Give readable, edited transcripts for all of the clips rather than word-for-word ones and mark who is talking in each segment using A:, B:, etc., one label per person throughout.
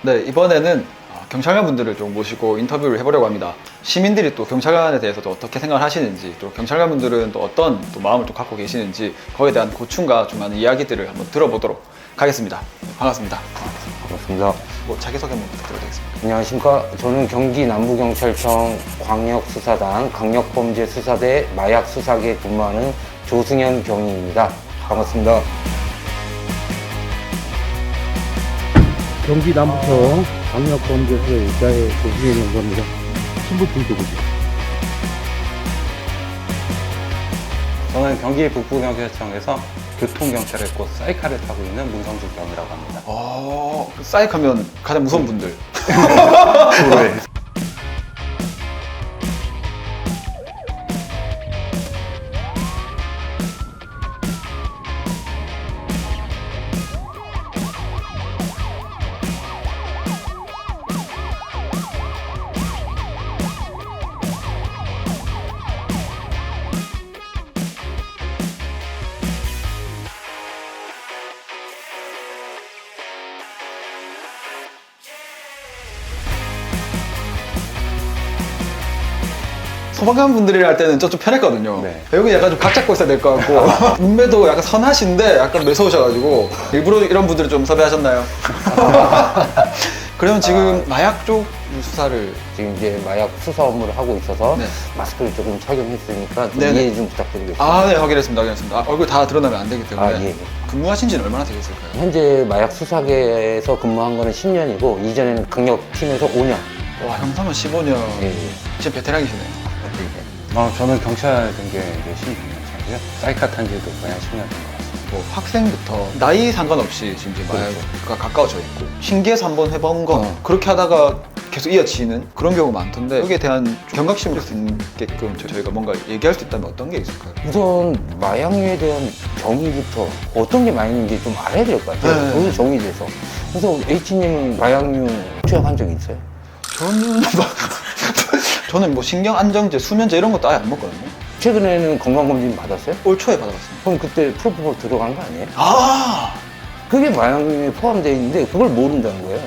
A: 네, 이번에는 경찰관 분들을 좀 모시고 인터뷰를 해보려고 합니다. 시민들이 또 경찰관에 대해서 또 어떻게 생각을 하시는지, 또 경찰관 분들은 또 어떤 또 마음을 또 갖고 계시는지, 거기에 대한 고충과 좀 많은 이야기들을 한번 들어보도록 하겠습니다. 반갑습니다.
B: 반갑습니다.
A: 뭐 자기소개 한번 부탁드려도 되겠습니다.
B: 안녕하십니까. 저는 경기 남부경찰청 광역수사단 강력범죄수사대 마약수사계에 근무하는 조승현 경위입니다. 반갑습니다.
C: 경기 남부청 강력범죄수사 일자의 조승현 연구입니다. 신분증 누구죠?
D: 저는 경기 북부경찰청에서 교통경찰의 꽃 사이카를 타고 있는 문성주 경이라고 합니다.
A: 사이크하면 가장 무서운 분들. 소방관 분들이랑 할 때는 좀 편했거든요.
D: 네.
A: 여기 약간 좀 각 잡고 있어야 될 것 같고 눈매도 약간 선하신데 약간 매서우셔가지고 일부러 이런 분들을 좀 섭외하셨나요? 그러면 지금 마약 쪽 수사를
B: 지금 이제 마약 수사 업무를 하고 있어서
A: 네.
B: 마스크를 조금 착용했으니까 좀
A: 네네.
B: 이해 좀 부탁드리겠습니다.
A: 네, 확인했습니다. 얼굴 다 드러나면 안 되기 때문에.
B: 예.
A: 근무하신 지는 얼마나 되셨을까요?
B: 현재 마약 수사계에서 근무한 거는 10년이고 이전에는 강력팀에서 5년.
A: 와, 형사면 15년.
B: 예, 예.
A: 진짜 베테랑이시네요.
D: 저는 경찰 된 게 이제 16년 차고요. 사이카 탄 지도 거의 한 10년 된 것 같습니다.
A: 뭐 학생부터 나이 상관없이 지금 이제 마약과 가까워져 있고 신기해서 한번 해본 거 그렇게 하다가 계속 이어지는 그런 경우가 많던데 여기에 대한 경각심을 갖게끔 저희가 뭔가 얘기할 수 있다면 어떤 게 있을까요?
B: 우선 마약류에 대한 정의부터 어떤 게 마약인지 좀 알아야 될 것 같아요.
A: 네.
B: 그것도 정의돼서. 그래서 H님은 마약류 투약한 적이 있어요?
A: 저는 뭐 신경 안정제, 수면제 이런 것도 아예 안 먹거든요.
B: 최근에는 건강검진 받았어요?
A: 올 초에 받아봤습니다.
B: 그럼 그때 프로포폴 들어간 거 아니에요?
A: 아,
B: 그게 마약류에 포함되어 있는데 그걸 모른다는 거예요.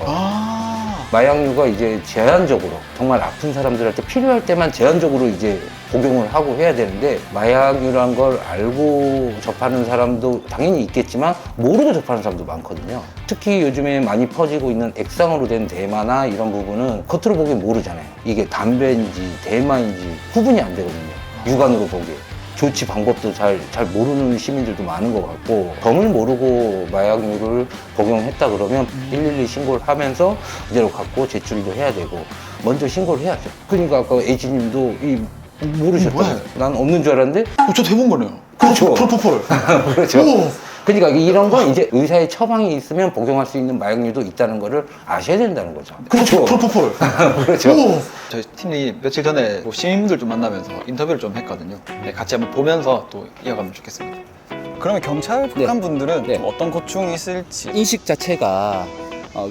B: 마약류가 이제 제한적으로 정말 아픈 사람들한테 필요할 때만 제한적으로 이제 복용을 하고 해야 되는데 마약류란 걸 알고 접하는 사람도 당연히 있겠지만 모르고 접하는 사람도 많거든요. 특히 요즘에 많이 퍼지고 있는 액상으로 된 대마나 이런 부분은 겉으로 보기엔 모르잖아요. 이게 담배인지 대마인지 구분이 안 되거든요. 육안으로 보기에. 조치 방법도 잘 모르는 시민들도 많은 것 같고 범을 모르고 마약류를 복용했다 그러면 112 신고를 하면서 이대로 갖고 제출도 해야 되고 먼저 신고를 해야죠. 그러니까 아까 H님도 모르셨다.
A: 뭐야?
B: 난 없는 줄 알았는데
A: 저도 해본 거네요.
B: 그렇죠.
A: 프로포폴.
B: 그렇죠.
A: 오!
B: 그러니까 이런 건 이제 의사의 처방이 있으면 복용할 수 있는 마약류도 있다는 거를 아셔야 된다는 거죠. 그렇죠.
A: 프로포폴.
B: 그렇죠.
A: 오! 저희 팀이 며칠 전에 뭐 시민분들 좀 만나면서 인터뷰를 좀 했거든요. 네, 같이 한번 보면서 또 이어가면 좋겠습니다. 그러면 경찰 분들은
E: 네.
A: 좀 어떤 고충이 있을지.
E: 인식 자체가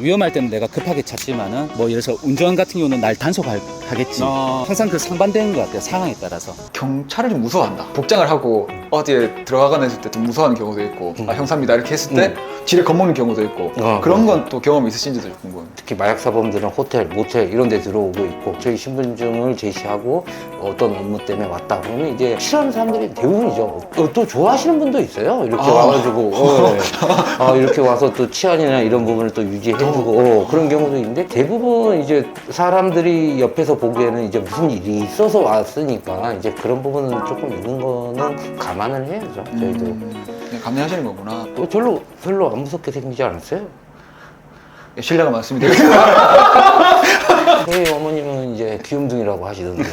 E: 위험할 때는 내가 급하게 찾지만은 뭐 예를 들어서 운전 같은 경우는 날 단속하겠지. 항상 그 상반되는 것 같아요. 상황에 따라서.
A: 경찰을 좀 무서워한다. 복장을 하고 어디에 들어가거나 했을 때 좀 무서워하는 경우도 있고 아, 형사입니다 이렇게 했을 때 지레 겁먹는 경우도 있고 그런 건 또 경험 있으신지도 좀 궁금해요.
B: 특히 마약 사범들은 호텔, 모텔 이런 데 들어오고 있고 저희 신분증을 제시하고 어떤 업무 때문에 왔다 그러면 이제 싫어하는 사람들이 대부분이죠. 또 좋아하시는 분도 있어요. 이렇게 와가지고 이렇게 와서 또 치안이나 이런 부분을 또 유지해주고 그런 경우도 있는데 대부분 이제 사람들이 옆에서 보기에는 이제 무슨 일이 있어서 왔으니까 이제 그런 부분은 조금 있는 거는 감안을 해야죠. 저희도
A: 그냥 감내하시는 거구나.
B: 또 별로 안 무섭게 생기지 않았어요?
A: 신뢰가 많습니다.
B: 저희 어머님은 이제 귀염둥이라고 하시던데.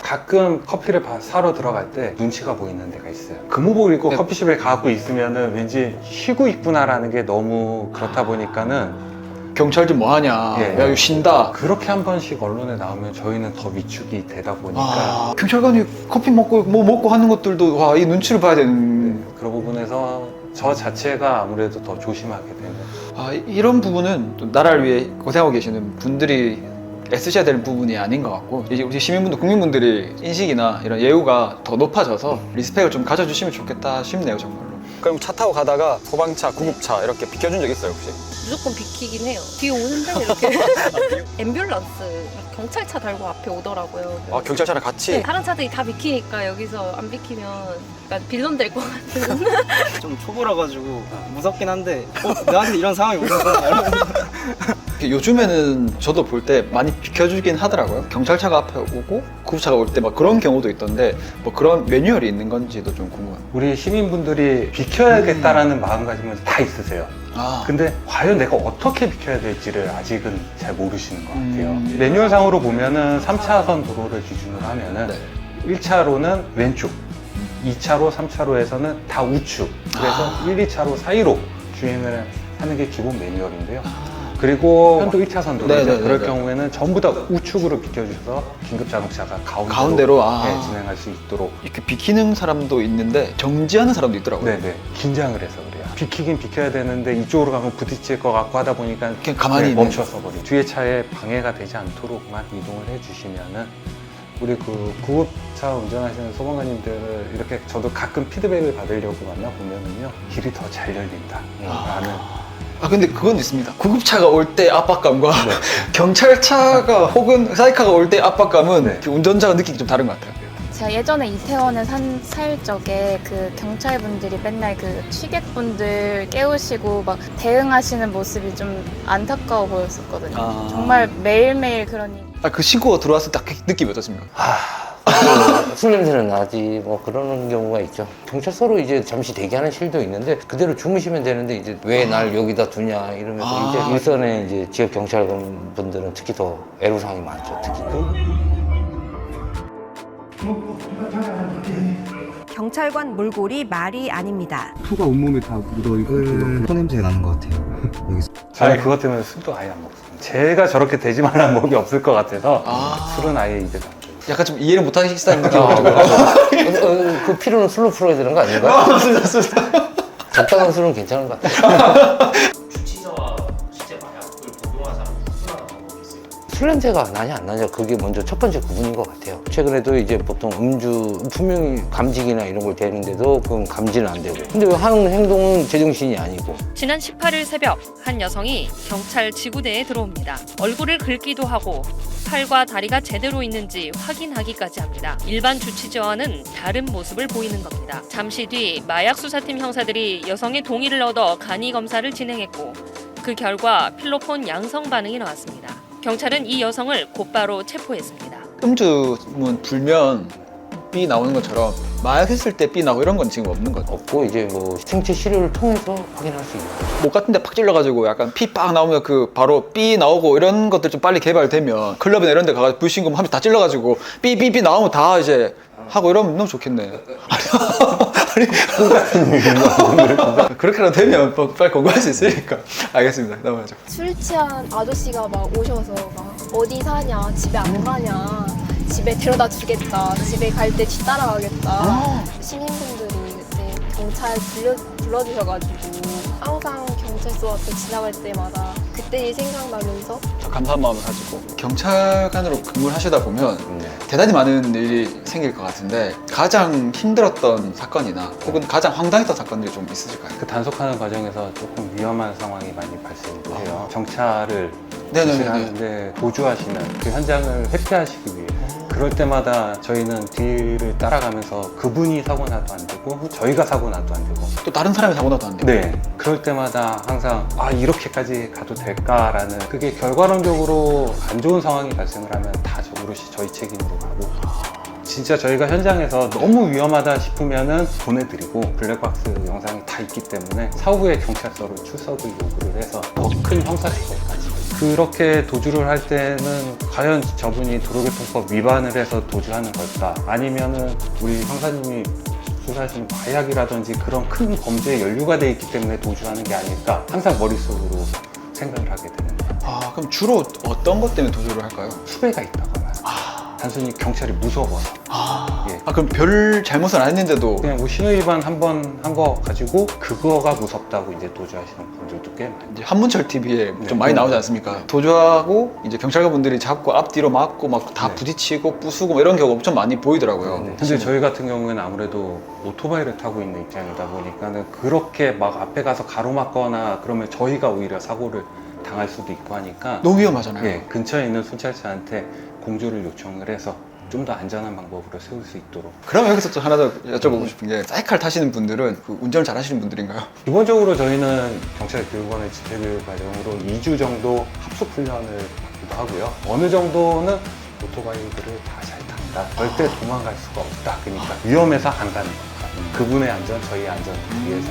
D: 가끔 커피를 사러 들어갈 때 눈치가 보이는 데가 있어요. 근무복 입고 커피숍에 가고 있으면은 왠지 쉬고 있구나라는 게 너무 그렇다 보니까는
A: 경찰 좀 뭐하냐.
D: 예.
A: 야 이거 쉰다.
D: 그렇게 한 번씩 언론에 나오면 저희는 더 위축이 되다 보니까
A: 경찰관이 커피 먹고 뭐 먹고 하는 것들도 와 이 눈치를 봐야 되는.
D: 그런 부분에서 저 자체가 아무래도 더 조심하게 되는.
A: 이런 부분은 또 나라를 위해 고생하고 계시는 분들이 애쓰셔야 될 부분이 아닌 것 같고 이제 우리 시민분들, 국민분들이 인식이나 이런 예우가 더 높아져서 리스펙을 좀 가져주시면 좋겠다 싶네요 정말로. 그럼 차 타고 가다가 소방차, 구급차 이렇게 비켜준 적 있어요 혹시?
F: 무조건 비키긴 해요. 뒤에 오는데 이렇게 앰뷸런스 경찰차 달고 앞에 오더라고요.
A: 아 경찰차랑 같이?
F: 네, 다른 차들이 다 비키니까 여기서 안 비키면 약간 빌런 될 것 같은.
G: 좀 초보라 가지고 무섭긴 한데 나한테 이런 상황이 오잖아.
A: 요즘에는 저도 볼 때 많이 비켜주긴 하더라고요. 경찰차가 앞에 오고 구급차가 올 때 막 그런 경우도 있던데 뭐 그런 매뉴얼이 있는 건지도 좀 궁금해요.
D: 우리 시민분들이 비켜야겠다라는 마음가짐은 다 있으세요.
A: 아,
D: 근데 과연 내가 어떻게 비켜야 될지를 아직은 잘 모르시는 것 같아요. 매뉴얼상으로 보면은 3차선 도로를 기준으로 하면은
A: 네.
D: 1차로는 왼쪽, 2차로, 3차로에서는 다 우측. 그래서 1, 2차로 사이로 주행을 하는 게 기본 매뉴얼인데요. 그리고 편도 1차선 도로죠.
A: 네네네네.
D: 그럴 경우에는 전부 다 우측으로 비켜주셔서 긴급 자동차가
A: 가운데로, 아.
D: 네, 진행할 수 있도록.
A: 이렇게 비키는 사람도 있는데 정지하는 사람도 있더라고요.
D: 네네. 긴장을 해서 그래요. 비키긴 비켜야 되는데 이쪽으로 가면 부딪힐 것 같고 하다 보니까
A: 그냥 가만히 있는.
D: 멈춰서 버려. 뒤에 차에 방해가 되지 않도록만 이동을 해주시면은 우리 그 구급차 운전하시는 소방관님들을 이렇게 저도 가끔 피드백을 받으려고 만나 보면은요 길이 더 잘 열린다 라는
A: 아 근데 그건 있습니다. 구급차가 올 때 압박감과 경찰차가 혹은 사이카가 올 때 압박감은
D: 네.
A: 그 운전자가 느끼기 좀 다른 것 같아요.
H: 제가 예전에 이태원에 살 적에 그 경찰분들이 맨날 그 취객분들 깨우시고 막 대응하시는 모습이 좀 안타까워 보였었거든요.
A: 아.
H: 정말 매일매일 그런 일.
A: 아, 그 신고가 들어왔을 때 그 느낌이 어떻습니까?
B: 술 냄새는 나지 뭐 그러는 경우가 있죠. 경찰서로 이제 잠시 대기하는 실도 있는데 그대로 주무시면 되는데 이제 왜 날 여기다 두냐 이러면서
A: 아.
B: 이제 일선에 이제 지역 경찰분들은 특히 더 애로사항이 많죠. 특히.
I: 경찰관 몰골이 말이 아닙니다.
J: 피가 온몸에 다 묻어있고 소냄새 나는 것 같아요. 여기서
D: 저는 그것 때문에 술도 아예 안 먹습니다. 제가 저렇게 되지 말라는 법이 없을 것 같아서
A: 아.
D: 술은 아예 입에 담고
A: 약간 좀 이해를 못하는 식사는 느낌이
B: 아,
A: 들어요.
B: 그 피로는 술로 풀어야 되는 거 아닌가요?
A: 맞습니다, 맞습니다.
B: 적당한 술은 괜찮은 것 같아요.
K: 주치자와 실제 마약을 복용한 사람 구분하는 방법이 있어요?
B: 술 냄새가 나냐 안 나냐 그게 먼저 첫 번째 구분인 것 같아요. 최근에도 이제 보통 음주 분명히 감직이나 이런 걸 대는데도 그건 감지는 안 되고 근데 왜 하는 행동은 제정신이 아니고.
L: 지난 18일 새벽 한 여성이 경찰 지구대에 들어옵니다. 얼굴을 긁기도 하고 팔과 다리가 제대로 있는지 확인하기까지 합니다. 일반 주치자와는 다른 모습을 보이는 겁니다. 잠시 뒤 마약 수사팀 형사들이 여성의 동의를 얻어 간이 검사를 진행했고 그 결과 필로폰 양성 반응이 나왔습니다. 경찰은 이 여성을 곧바로 체포했습니다.
A: 음주문 불면 삐 나오는 것처럼 마약했을 때 삐 나고 이런 건 지금 없는 거죠.
B: 없고 이제 뭐 생체 치료를 통해서 확인할 수 있는 거죠.
A: 목 같은 데 팍 찔러가지고 약간 피 빡 나오면 그 바로 삐 나오고 이런 것들 좀 빨리 개발되면 클럽이나 이런 데 가서 불신금 하면 다 찔러가지고 삐삐삐 나오면 다 이제 하고 이러면 너무 좋겠네. 아니 그렇게라도 되면 빨리 공부할 수 있으니까. 알겠습니다. 넘어가죠.
M: 술 취한 아저씨가 막 오셔서 막 어디 사냐, 집에 안 가냐, 집에 데려다 주겠다, 집에 갈 때 뒤따라가겠다. 시민분들이 그때 경찰 불러주셔가지고 항상 경찰서 앞에 지나갈 때마다 그때 일 생각나면서
A: 더 감사한 마음을 가지고 경찰관으로 근무를 하시다 보면 대단히 많은 일이 생길 것 같은데 가장 힘들었던 사건이나 혹은 가장 황당했던 사건들이 좀 있으실까요?
D: 그 단속하는 과정에서 조금 위험한 상황이 많이 발생도 해요. 경찰을
A: 네네네네.
D: 하는데 도주하시는 그 현장을 회피하시기 위해 그럴 때마다 저희는 뒤를 따라가면서 그분이 사고 나도 안 되고 저희가 사고 나도 안 되고
A: 또 다른 사람이 사고 나도 안 되고.
D: 네, 그럴 때마다 항상 아 이렇게까지 가도 될까라는 그게 결과론적으로 안 좋은 상황이 발생을 하면 다 오롯이 저희 책임으로 가고 진짜 저희가 현장에서 너무 위험하다 싶으면은 보내드리고 블랙박스 영상이 다 있기 때문에 사후에 경찰서로 출석을 요구를 해서 더 큰 형사처벌까지 그렇게 도주를 할 때는 과연 저분이 도로교통법 위반을 해서 도주하는 걸까 아니면은 우리 형사님이 수사하시는 마약이라든지 그런 큰 범죄에 연루가 돼 있기 때문에 도주하는 게 아닐까 항상 머릿속으로 생각을 하게 되는데
A: 아 그럼 주로 어떤 것 때문에 도주를 할까요?
D: 수배가 있다거나 단순히 경찰이 무서워서 예,
A: 아 그럼 별 잘못은 안 했는데도
D: 그냥 뭐 신호 위반 한 번 한 거 가지고 그거가 무섭다고 이제 도주하시는 분들도 꽤 많아요.
A: 이제 한문철 TV에
D: 네,
A: 좀 많이 나오지 않습니까? 도주하고 이제 경찰관 분들이 잡고 앞뒤로 막고 막 다
D: 네.
A: 부딪히고 부수고 뭐 이런 경우 엄청 많이 보이더라고요.
D: 네. 근데 저희 같은 경우에는 아무래도 오토바이를 타고 있는 입장이다 보니까는 그렇게 막 앞에 가서 가로막거나 그러면 저희가 오히려 사고를 당할 수도 있고 하니까
A: 너무 위험하잖아요.
D: 예, 근처에 있는 순찰차한테 공조를 요청을 해서 좀 더 안전한 방법으로 세울 수 있도록.
A: 그럼 여기서 또 하나 더 여쭤보고 싶은 게 사이클 타시는 분들은 그 운전을 잘 하시는 분들인가요?
D: 기본적으로 저희는 경찰 교육원의 집회교육 과정으로 2주 정도 합숙 훈련을 받기도 하고요. 어느 정도는 오토바이들을 다 잘 탄다. 절대 도망갈 수가 없다. 그러니까 위험해서 안 가는 거다. 그분의 안전, 저희의 안전을 위해서.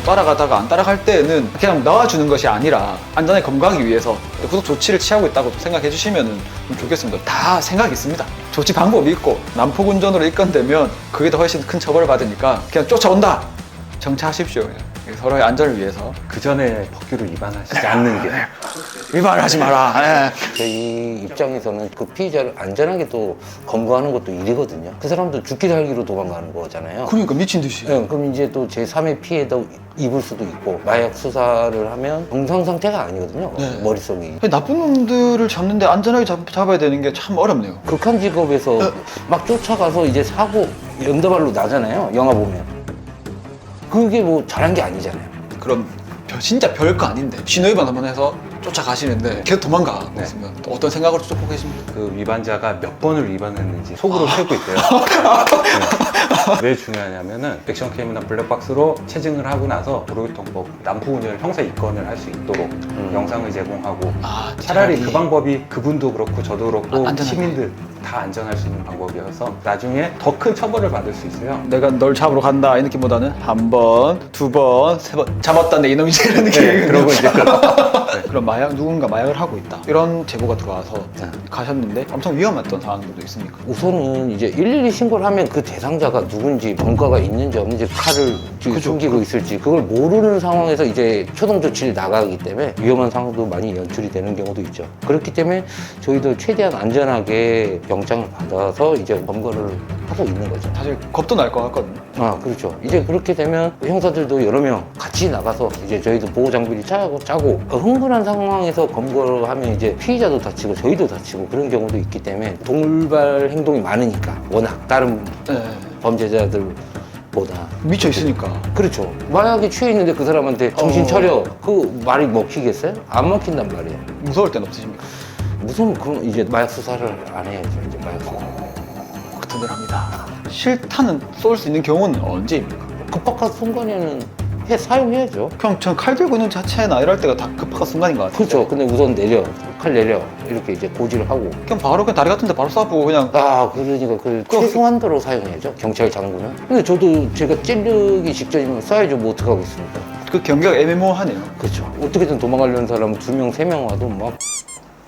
A: 따라가다가 안 따라갈 때는 그냥 나와주는 것이 아니라 안전하게 검거하기 위해서 구속 조치를 취하고 있다고 생각해 주시면 좀 좋겠습니다. 다 생각이 있습니다. 조치 방법이 있고 난폭 운전으로 입건되면 그게 더 훨씬 큰 처벌을 받으니까 그냥 쫓아온다! 정차하십시오. 그냥. 서로의 안전을 위해서.
D: 그 전에 법규를 위반하시지 않는 게.
A: 위반을 하지 마라. 예.
B: 저희 입장에서는 그 피의자를 안전하게 또 검거하는 것도 일이거든요. 그 사람도 죽기 살기로 도망가는 거잖아요.
A: 그러니까 미친 듯이.
B: 네, 그럼 이제 또 제3의 피해도 입을 수도 있고, 마약 수사를 하면 정상 상태가 아니거든요.
A: 네.
B: 머릿속이.
A: 나쁜 놈들을 잡는데 안전하게 잡아야 되는 게 참 어렵네요.
B: 극한 직업에서 막 쫓아가서 이제 사고 연다발로 나잖아요. 영화 보면. 그게 뭐 잘한 게 아니잖아요.
A: 그럼 진짜 별거 아닌데 신호위반 한번 해서 쫓아가시는데 계속 도망가.
D: 네.
A: 또 어떤 생각으로 쫓고 계십니까?
D: 그 위반자가 몇 번을 위반했는지 속으로 세고 있대요. 네. 왜 중요하냐면은 액션캠이나 블랙박스로 체증을 하고 나서 도로교통법 난폭운전을 형사 입건을 할 수 있도록 영상을 제공하고 차라리 그 방법이 그분도 그렇고 저도 그렇고
A: 안전하게.
D: 시민들 다 안전할 수 있는 방법이어서 나중에 더 큰 처벌을 받을 수 있어요.
A: 내가 널 잡으러 간다 이 느낌보다는 한 번, 두 번, 세 번 잡았다는데 이놈이지 이런 느낌.
D: 네, 그러고 이제
A: 그럼 누군가 마약을 하고 있다 이런 제보가 들어와서 가셨는데 엄청 위험했던 상황들도 있습니까?
B: 우선은 이제 112 신고를 하면 그 대상자가 누군지, 뭔가가 있는지 없는지, 칼을 숨기고 있을지 그걸 모르는 상황에서 이제 초동 조치를 나가기 때문에 위험한 상황도 많이 연출이 되는 경우도 있죠. 그렇기 때문에 저희도 최대한 안전하게 영장을 받아서 이제 검거를 하고 있는 거죠.
A: 사실 겁도 날 것 같거든요.
B: 아, 그렇죠. 이제 그렇게 되면 형사들도 여러 명 같이 나가서 이제 저희도 보호 장비를 짜고 흥분한 상황에서 검거를 하면 이제 피의자도 다치고 저희도 다치고 그런 경우도 있기 때문에 돌발 행동이 많으니까 워낙 다른 범죄자들보다
A: 미쳐 있으니까.
B: 그렇죠. 마약에 취해 있는데 그 사람한테 정신 차려. 그 말이 먹히겠어요? 안 먹힌단 말이에요.
A: 무서울 땐 없으십니까?
B: 무슨 그럼 이제 마약 수사를 안 해야죠. 이제 마약 수사.
A: 든든합니다. 실탄은 쏠 수 있는 경우는 언제입니까?
B: 급박한 순간에는 사용해야죠.
A: 그냥 전 칼 들고 있는 자체나 이럴 때가 다 급박한 순간인 것 같아요.
B: 그렇죠. 근데 우선 내려, 칼 내려 이렇게 이제 고지를 하고.
A: 그냥 바로 그냥 다리 같은 데 바로 쏴보고 그냥.
B: 아, 그러니까 그 최소한도로 사용해야죠. 경찰 장구는. 근데 저도 제가 찌르기 직전이면 쏴야죠. 뭐 어떡하겠습니까?
A: 그 경계가 애매모호하네요.
B: 그렇죠. 어떻게든 도망가려는 사람 2명, 3명 와도 막.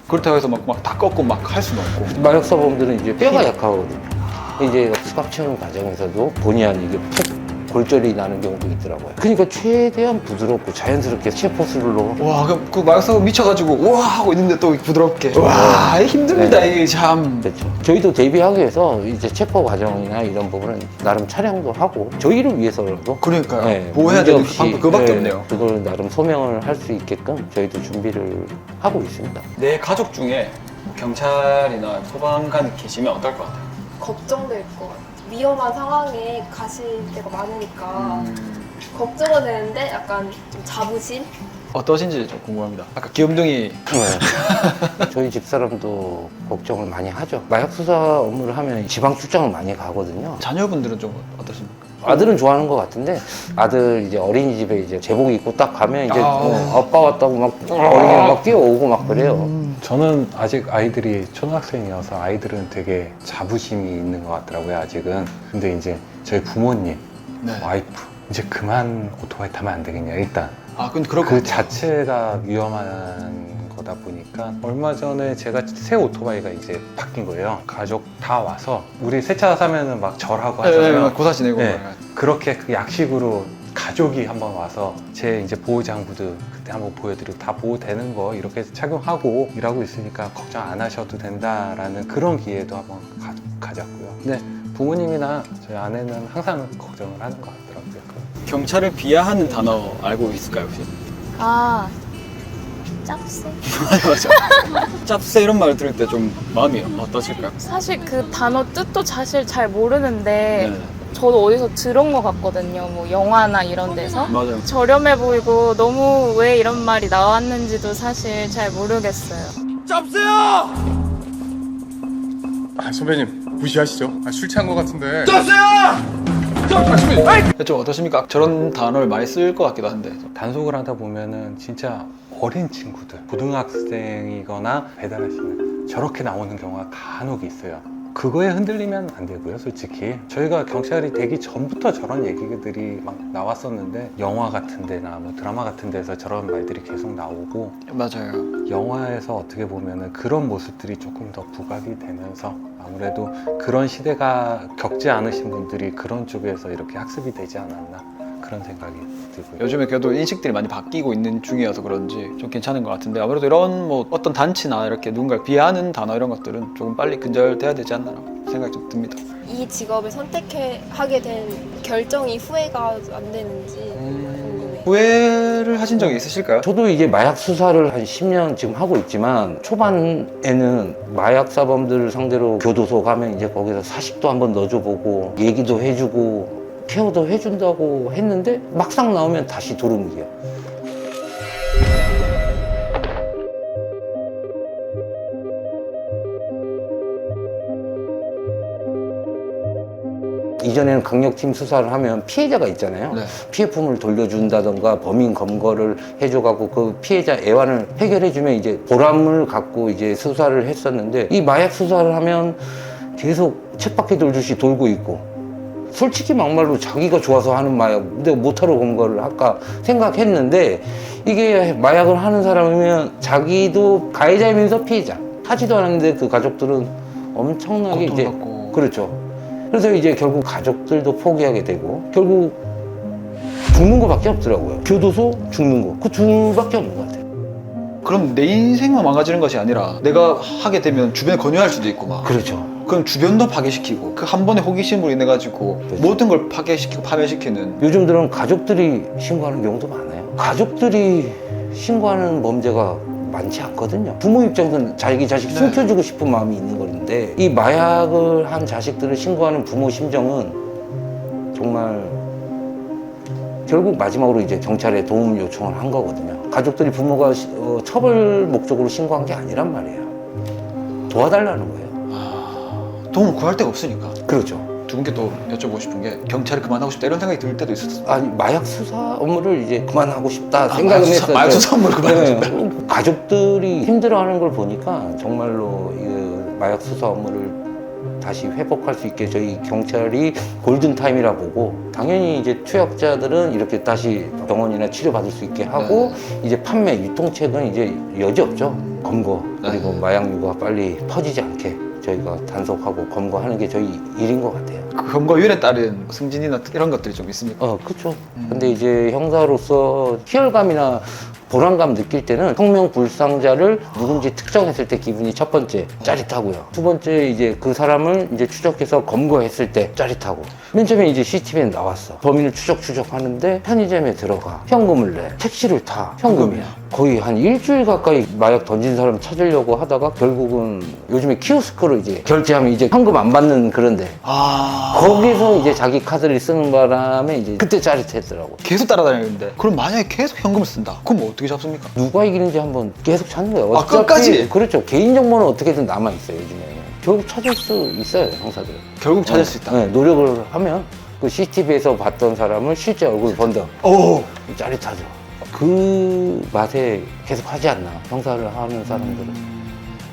A: 그렇다고 해서 막 다 꺾고 막 할 수는 없고.
B: 마약사범들은 이제 뼈가 약하거든요. 이제 수갑 채우는 과정에서도 본의 아니게 푹 골절이 나는 경우도 있더라고요. 그러니까 최대한 부드럽고 자연스럽게 체포수를 넣어.
A: 와, 그 마약사고 미쳐가지고 우와 하고 있는데 또 부드럽게. 와, 힘듭니다.
B: 네.
A: 이게 참.
B: 그렇죠. 저희도 대비하기 위해서 이제 체포 과정이나 이런 부분은 나름 촬영도 하고 저희를 위해서라도.
A: 그러니까요.
B: 네,
A: 보호해야 되는
B: 문제없이,
A: 방법 그거밖에
B: 네,
A: 없네요.
B: 그걸 나름 소명을 할 수 있게끔 저희도 준비를 하고 있습니다.
A: 내 가족 중에 경찰이나 소방관 계시면 어떨 것 같아요?
M: 걱정될 것 같아요. 위험한 상황에 가실 때가 많으니까 걱정은 되는데 약간 좀 자부심?
A: 어떠신지 좀 궁금합니다. 아까 귀염둥이.
B: 네. 저희 집사람도 걱정을 많이 하죠. 마약 수사 업무를 하면 지방 출장을 많이 가거든요.
A: 자녀분들은 좀 어떠십니까?
B: 아들은 좋아하는 것 같은데 아들 이제 어린이집에 이제 제복 입고 딱 가면 이제 아빠 왔다고 막 어린이 막 뛰어오고 막 그래요.
D: 저는 아직 아이들이 초등학생이어서 아이들은 되게 자부심이 있는 것 같더라고요, 아직은. 근데 이제 저희 부모님, 와이프, 이제 그만 오토바이 타면 안 되겠냐, 일단.
A: 근데
D: 그 자체가 위험한 거다 보니까 얼마 전에 제가 새 오토바이가 이제 바뀐 거예요. 가족 다 와서 우리 새 차 사면은 막 절하고 하잖아요.
A: 고사 지내고.
D: 네. 그렇게 그 약식으로 가족이 한번 와서 제 이제 보호장구들 그때 한번 보여드리고 다 보호되는 거 이렇게 착용하고 일하고 있으니까 걱정 안 하셔도 된다라는 그런 기회도 한번 가졌고요. 근데 부모님이나 저희 아내는 항상 걱정을 하는 것 같더라고요.
A: 경찰을 비하하는 단어 알고 있을까요, 혹시?
H: 아, 짭새?
A: 맞아. 짭새 이런 말을 들을 때 좀 마음이 어떠실까요?
H: 사실 그 단어 뜻도 사실 잘 모르는데
A: 네.
H: 저도 어디서 들은 것 같거든요. 뭐 영화나 이런 데서.
A: 맞아요.
H: 저렴해 보이고 너무 왜 이런 말이 나왔는지도 사실 잘 모르겠어요.
N: 짭새야! 선배님 무시하시죠? 술 취한 것 같은데.
A: 좀 어떠십니까? 저런 단어를 많이 쓸 것 같기도 한데.
D: 단속을 하다 보면은 진짜 어린 친구들, 고등학생이거나 배달하시는 저렇게 나오는 경우가 간혹 있어요. 그거에 흔들리면 안 되고요, 솔직히. 저희가 경찰이 되기 전부터 저런 얘기들이 막 나왔었는데 영화 같은 데나 뭐 드라마 같은 데서 저런 말들이 계속 나오고
A: 맞아요.
D: 영화에서 어떻게 보면은 그런 모습들이 조금 더 부각이 되면서 아무래도 그런 시대가 겪지 않으신 분들이 그런 쪽에서 이렇게 학습이 되지 않았나 그런 생각이 들고요.
A: 요즘에 그래도 인식들이 많이 바뀌고 있는 중이어서 그런지 좀 괜찮은 것 같은데 아무래도 이런 뭐 어떤 단체나 이렇게 누군가를 비하하는 단어 이런 것들은 조금 빨리 근절돼야 되지 않나라고 생각이 좀 듭니다.
M: 이 직업을 선택하게 된 결정이 후회가 안 되는지 궁금해요.
A: 후회를 하신 적이 있으실까요?
B: 저도 이제 마약 수사를 한 10년 지금 하고 있지만 초반에는 마약 사범들을 상대로 교도소 가면 이제 거기서 사식도 한번 넣어줘보고 얘기도 해주고 케어도 해준다고 했는데 막상 나오면 다시 도루묵이야. 이전에는 강력팀 수사를 하면 피해자가 있잖아요.
A: 네.
B: 피해품을 돌려준다던가 범인 검거를 해줘가고 그 피해자 애환을 해결해주면 이제 보람을 갖고 이제 수사를 했었는데 이 마약 수사를 하면 계속 쳇바퀴 돌듯이 돌고 있고 솔직히 막말로 자기가 좋아서 하는 마약 근데 못하러 검거를 할까 생각했는데 이게 마약을 하는 사람이면 자기도 가해자이면서 피해자 하지도 않았는데 그 가족들은 엄청나게 이제
A: 고통받고.
B: 그렇죠. 그래서 이제 결국 가족들도 포기하게 되고 결국 죽는 거밖에 없더라고요. 교도소 죽는 거 그 둘밖에 없는 것 같아요.
A: 그럼 내 인생만 망가지는 것이 아니라 내가 하게 되면 주변에 권유할 수도 있고 막.
B: 그렇죠.
A: 그럼 주변도 파괴시키고 그 한 번의 호기심으로 인해 가지고 모든 걸 파괴시키고 파멸시키는.
B: 요즘 들은 가족들이 신고하는 경우도 많아요. 가족들이 신고하는 범죄가 많지 않거든요. 부모 입장에서는 자기 자식 숨겨주고 싶은 마음이 있는 건데 이 마약을 한 자식들을 신고하는 부모 심정은 정말 결국 마지막으로 이제 경찰에 도움 요청을 한 거거든요. 가족들이 부모가 처벌 목적으로 신고한 게 아니란 말이에요. 도와달라는 거예요.
A: 도움을 구할 데가 없으니까.
B: 그렇죠.
A: 두 분께 또 여쭤보고 싶은 게 경찰을 그만하고 싶다 이런 생각이 들 때도 있었어요.
B: 아니 마약 수사 업무를 이제 그만하고 싶다 생각은 했어요.
A: 마약 수사 업무를 그만하고 싶다.
B: 가족들이 힘들어하는 걸 보니까 정말로 이 마약 수사 업무를 다시 회복할 수 있게 저희 경찰이 골든타임이라 보고 당연히 이제 투약자들은 이렇게 다시 병원이나 치료받을 수 있게 하고 이제 판매, 유통책은 이제 여지 없죠. 검거 그리고 마약 유가 빨리 퍼지지 않게 저희가 단속하고 검거하는 게 저희 일인 것 같아요.
A: 그 검거율에 따른 승진이나 이런 것들이 좀 있습니까?
B: 그렇죠. 근데 이제 형사로서 희열감이나 보람감 느낄 때는 혁명불상자를 누군지 특정했을 때 기분이 첫 번째 짜릿하고요. 두 번째 이제 그 사람을 이제 추적해서 검거했을 때 짜릿하고 맨 처음에 이제 CCTV에 나왔어. 범인을 추적하는데 편의점에 들어가 현금을 내 택시를 타 현금이야. 거의 한 일주일 가까이 마약 던진 사람 찾으려고 하다가 결국은 요즘에 키오스크로 이제 결제하면 이제 현금 안 받는 그런데 거기서 이제 자기 카드를 쓰는 바람에 이제 그때 짜릿했더라고.
A: 계속 따라다니는데 그럼 만약에 계속 현금을 쓴다 그럼 뭐 어떻게 잡습니까?
B: 누가 이기는지 한번 계속 찾는 거예요. 어차피
A: 끝까지?
B: 그렇죠. 개인정보는 어떻게든 남아있어요 요즘에. 결국 찾을 수 있어요 형사들은.
A: 결국 찾을 수 있다.
B: 네, 노력을 하면 그 CCTV에서 봤던 사람을 실제 얼굴 본다. 짜릿하죠. 그 맛에 계속 하지 않나 형사를 하는 사람들은.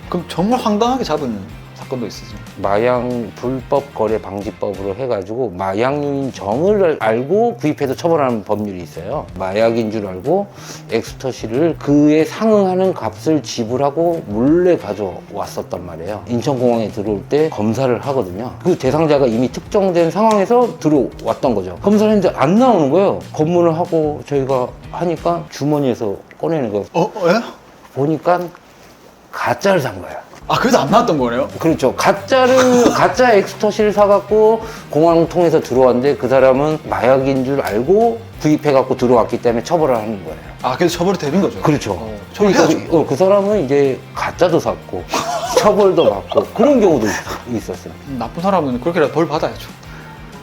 A: 그럼 정말 황당하게 잡은 사건 사건도 있으죠.
B: 마약 불법 거래 방지법으로 해가지고 마약류인 정을 알고 구입해서 처벌하는 법률이 있어요. 마약인 줄 알고 엑스터시를 그에 상응하는 값을 지불하고 몰래 가져왔었단 말이에요. 인천공항에 들어올 때 검사를 하거든요. 그 대상자가 이미 특정된 상황에서 들어왔던 거죠. 검사를 했는데 안 나오는 거예요. 검문을 하고 저희가 하니까 주머니에서 꺼내는 거예요.
A: 예?
B: 보니까 가짜를 산 거야.
A: 아, 그래서 안 나왔던 거네요?
B: 그렇죠. 가짜 엑스터시를 사갖고 공항 통해서 들어왔는데 그 사람은 마약인 줄 알고 구입해갖고 들어왔기 때문에 처벌을 하는 거예요.
A: 아, 그래서 처벌이 되는 거죠?
B: 그렇죠.
A: 처벌해야죠.
B: 그 사람은 이제 가짜도 샀고 처벌도 받고 그런 경우도 있었어요.
A: 나쁜 사람은 그렇게라도 벌 받아야죠.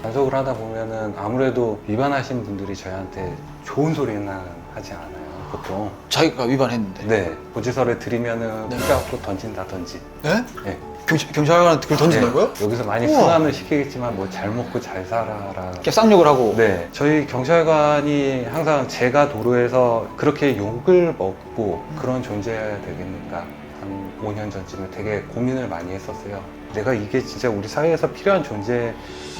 D: 단속을 하다 보면은 아무래도 위반하신 분들이 저희한테 좋은 소리는 하지 않아요. 보통
A: 자기가 위반했는데.
D: 네, 고지서를 드리면은 붙잡고 던진다든지.
A: 네?
D: 네.
A: 경찰관한테 그걸 던진다고요?
D: 네. 여기서 많이
A: 우와.
D: 순환을 시키겠지만 뭐 잘 먹고 잘 살아라.
A: 이렇게 쌍욕을 하고.
D: 네, 저희 경찰관이 항상 제가 도로에서 그렇게 욕을 먹고 그런 존재여야 되겠는가 한 5년 전쯤에 되게 고민을 많이 했었어요. 내가 이게 진짜 우리 사회에서 필요한 존재가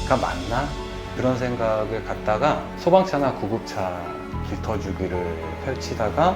D: 맞나? 그런 생각을 갖다가 소방차나 구급차 길터주기를 펼치다가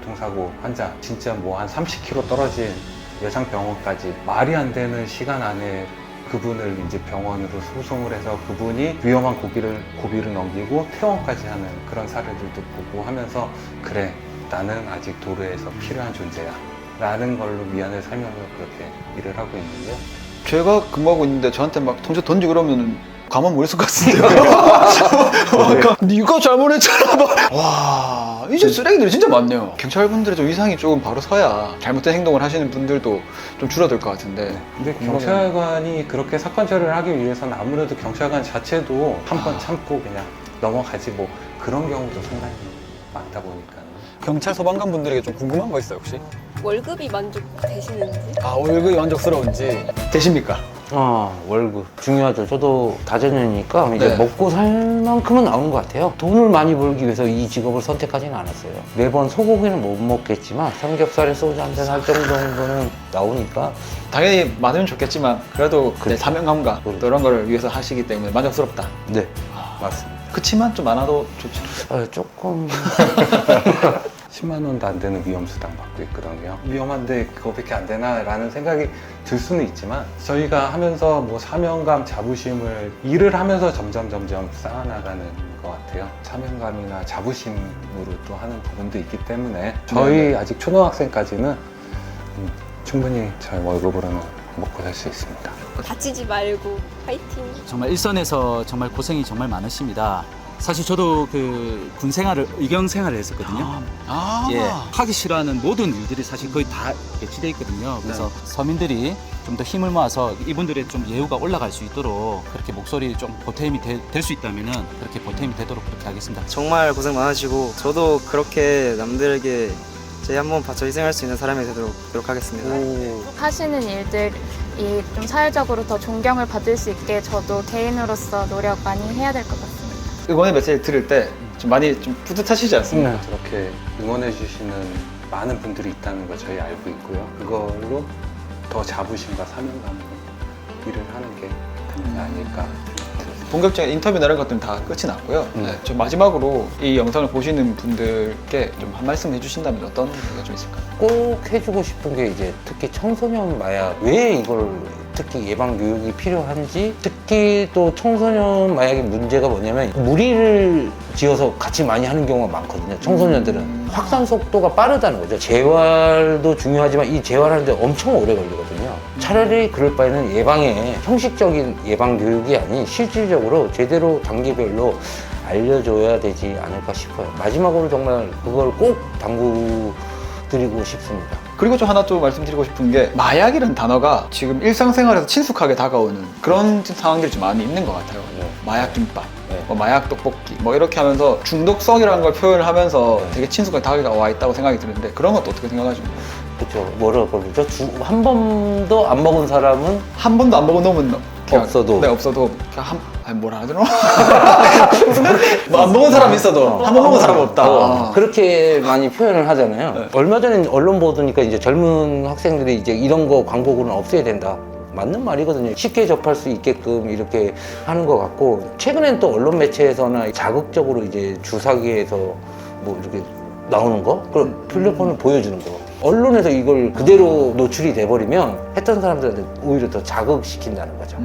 D: 교통사고 환자 진짜 뭐 한 30km 떨어진 여장병원까지 말이 안 되는 시간 안에 그분을 이제 병원으로 소송을 해서 그분이 위험한 고비를 넘기고 퇴원까지 하는 그런 사례들도 보고 하면서 그래 나는 아직 도로에서 필요한 존재야 라는 걸로 위안을 살면서 그렇게 일을 하고 있는데요.
A: 제가 근무하고 있는데 저한테 막 통제 던지고 그러면 가만 못 있을 것 같은데요. 네가 잘못했잖아. 와, 이제 쓰레기들이 진짜 많네요. 경찰분들의 좀 위상이 조금 바로 서야 잘못된 행동을 하시는 분들도 좀 줄어들 것 같은데.
D: 근데 경찰관이 그렇게 사건 처리를 하기 위해서는 아무래도 경찰관 자체도 한 번 참고 그냥 넘어가지 뭐 그런 경우도 상당히 많다 보니까.
A: 경찰 소방관 분들에게 좀 궁금한 거 있어요 혹시?
M: 월급이 만족되시는지?
A: 아, 월급이 만족스러운지 되십니까?
B: 월급 중요하죠. 저도 다재년이니까 이제
A: 네.
B: 먹고 살 만큼은 나오는 것 같아요. 돈을 많이 벌기 위해서 이 직업을 선택하지는 않았어요. 매번 소고기는 못 먹겠지만 삼겹살에 소주 한잔 할 정도는 나오니까
A: 당연히 많으면 좋겠지만 그래도 내
B: 그렇죠.
A: 사명감과 또 이런 거를 위해서 하시기 때문에 만족스럽다.
B: 네, 맞습니다.
A: 그치만 좀 많아도 좋죠.
B: 조금
D: 10만 원도 안 되는 위험수당 받고 있거든요. 위험한데 그거밖에 안 되나 라는 생각이 들 수는 있지만 저희가 하면서 뭐 사명감, 자부심을 일을 하면서 점점 쌓아나가는 것 같아요. 사명감이나 자부심으로 또 하는 부분도 있기 때문에 저희 아직 초등학생까지는 충분히 저희 월급으로는 먹고 살 수 있습니다.
M: 다치지 말고 파이팅.
E: 정말 일선에서 정말 고생이 정말 많으십니다. 사실 저도 그 군 생활을, 의경 생활을 했었거든요. 예, 하기 싫어하는 모든 일들이 사실 거의 다 배치되어 있거든요. 그래서 서민들이 좀 더 힘을 모아서 이분들의 좀 예우가 올라갈 수 있도록 그렇게 목소리 좀 보탬이 될 수 있다면은 그렇게 보탬이 되도록 그렇게 하겠습니다.
G: 정말 고생 많으시고 저도 그렇게 남들에게 제 한번 바쳐 희생할 수 있는 사람이 되도록 노력하겠습니다.
H: 하시는 일들이 좀 사회적으로 더 존경을 받을 수 있게 저도 개인으로서 노력 많이 해야 될 것 같습니다.
A: 응원의 메시지 들을 때 좀 많이 좀 뿌듯하시지 않습니까?
D: 저렇게 응원해 주시는 많은 분들이 있다는 걸 저희 알고 있고요. 그걸로 더 자부심과 사명감으로 일을 하는 게 당연히 아닐까.
A: 본격적인 인터뷰나 이런 것들은 다 끝이 났고요. 네, 좀 마지막으로 이 영상을 보시는 분들께 좀 한 말씀 해주신다면 어떤 얘기가 좀 있을까요?
B: 꼭 해주고 싶은 게 이제 특히 청소년 마약 왜 이걸 특히 예방 교육이 필요한지 특히 또 청소년 마약의 문제가 뭐냐면 무리를 지어서 같이 많이 하는 경우가 많거든요. 청소년들은 확산 속도가 빠르다는 거죠. 재활도 중요하지만 이 재활하는데 엄청 오래 걸리거든요. 차라리 그럴 바에는 형식적인 예방 교육이 아닌 실질적으로 제대로 단계별로 알려줘야 되지 않을까 싶어요. 마지막으로 정말 그걸 꼭 당부드리고 싶습니다.
A: 그리고 좀 하나 또 말씀드리고 싶은 게 마약이라는 단어가 지금 일상생활에서 친숙하게 다가오는 그런 상황들이 좀 많이 있는 것 같아요. 마약 김밥, 뭐 마약 떡볶이 뭐 이렇게 하면서 중독성이라는 걸 표현을 하면서 되게 친숙하게 다가와 있다고 생각이 드는데 그런 것도 어떻게 생각하십니까?
B: 그렇죠. 뭐라고 그러죠? 한 번도 안 먹은 사람은
A: 한 번도 안 먹은 놈은
B: 없어도.
A: 네, 없어도 그냥 아니 뭐라 하더라? 뭐 안 먹은 사람이 있어도 한 번 먹은 사람은 없다.
B: 그렇게 많이 표현을 하잖아요. 얼마 전에 언론 보도니까 이제 젊은 학생들이 이제 이런 거 광고글은 없애야 된다. 맞는 말이거든요. 쉽게 접할 수 있게끔 이렇게 하는 것 같고, 최근엔 또 언론 매체에서나 자극적으로 이제 주사기에서 뭐 이렇게 나오는 거, 그럼 필로폰을 보여주는 거. 언론에서 이걸 그대로 노출이 돼버리면 했던 사람들한테 오히려 더 자극시킨다는 거죠.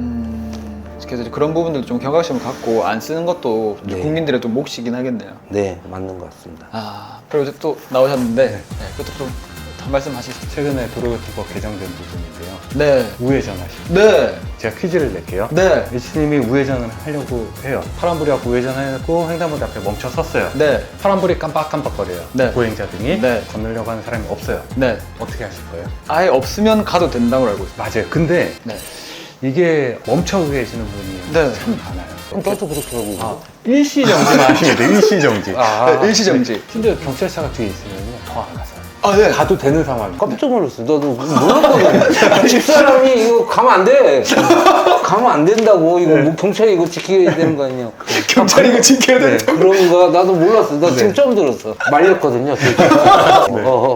A: 그래서 그런 부분들 좀 경각심을 갖고 안 쓰는 것도
B: 네.
A: 국민들의 좀 몫이긴 하겠네요.
B: 네, 맞는 것 같습니다.
A: 그리고 이제 또 나오셨는데 그것도 좀 한 말씀 하시죠.
D: 최근에 도로교통법 개정된 부분인데요.
A: 네.
D: 우회전 하시고.
A: 네.
D: 제가 퀴즈를 낼게요.
A: 네.
D: H님이 우회전을 하려고 해요. 파란불이 갖고 우회전하고 횡단보도 앞에 멈춰 섰어요.
A: 네.
D: 파란불이 깜빡깜빡거려요.
A: 네.
D: 보행자 등이
A: 네.
D: 건너려고 하는 사람이 없어요.
A: 네.
D: 어떻게 하실 거예요?
A: 아예 없으면 가도 된다고 알고 있어요.
D: 맞아요. 근데
A: 네.
D: 이게 멈춰 계시는 분이
A: 네.
D: 참 많아요.
B: 저도 그렇게 하고.
D: 일시정지만 하시면 돼요. 일시정지.
A: 네, 일시정지.
D: 심지어 경찰차가 뒤에 있으면 더 안 가서요.
A: 네.
D: 가도 되는 상황.
B: 깜짝 놀랐어. 나도 몰랐거든. 집사람이 이거 가면 안 돼. 가면 안 된다고. 이거 뭐 경찰이 이거 지켜야 되는 거 아니냐.
A: 경찰이 이거 지켜야 된다.
B: 그런가? 나도 몰랐어. 나 지금 처음 들었어. 말렸거든요.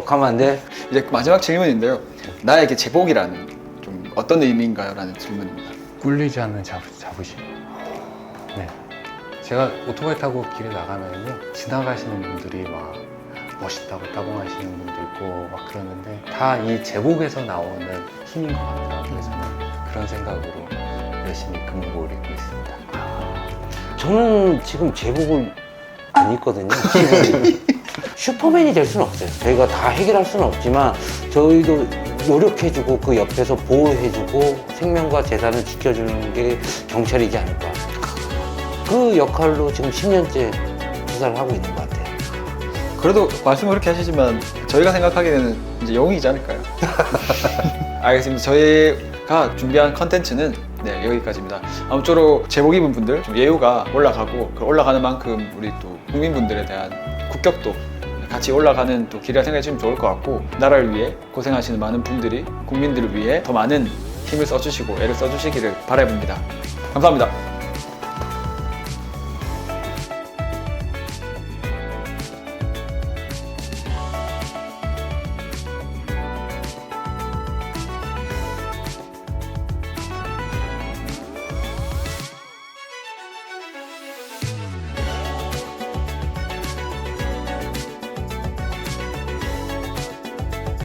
B: 가면 안 돼.
A: 이제 마지막 질문인데요. 나에게 제복이라는 좀 어떤 의미인가요? 라는 질문입니다.
D: 꿀리지 않는 자부심. 네. 제가 오토바이 타고 길에 나가면요. 지나가시는 분들이 막 멋있다고 따봉하시는 분도 있고 막 그러는데 다 이 제복에서 나오는 힘인 것 같더라고요. 저는 그런 생각으로 열심히 근무복을 입고 있습니다.
B: 저는 지금 제복을 안 입거든요. 슈퍼맨이 될 수는 없어요. 저희가 다 해결할 수는 없지만 저희도 노력해주고 그 옆에서 보호해주고 생명과 재산을 지켜주는 게 경찰이지 않을까. 그 역할로 지금 10년째 수사를 하고 있는 것 같아요.
A: 그래도 말씀을 그렇게 하시지만 저희가 생각하기에는 이제 영웅이지 않을까요? 알겠습니다. 저희가 준비한 컨텐츠는 네, 여기까지입니다. 아무쪼록 제복 입은 분들 좀 예우가 올라가고 그 올라가는 만큼 우리 또 국민분들에 대한 국격도 같이 올라가는 또 길이라 생각해 주시면 좋을 것 같고, 나라를 위해 고생하시는 많은 분들이 국민들을 위해 더 많은 힘을 써주시고 애를 써주시기를 바라봅니다. 감사합니다.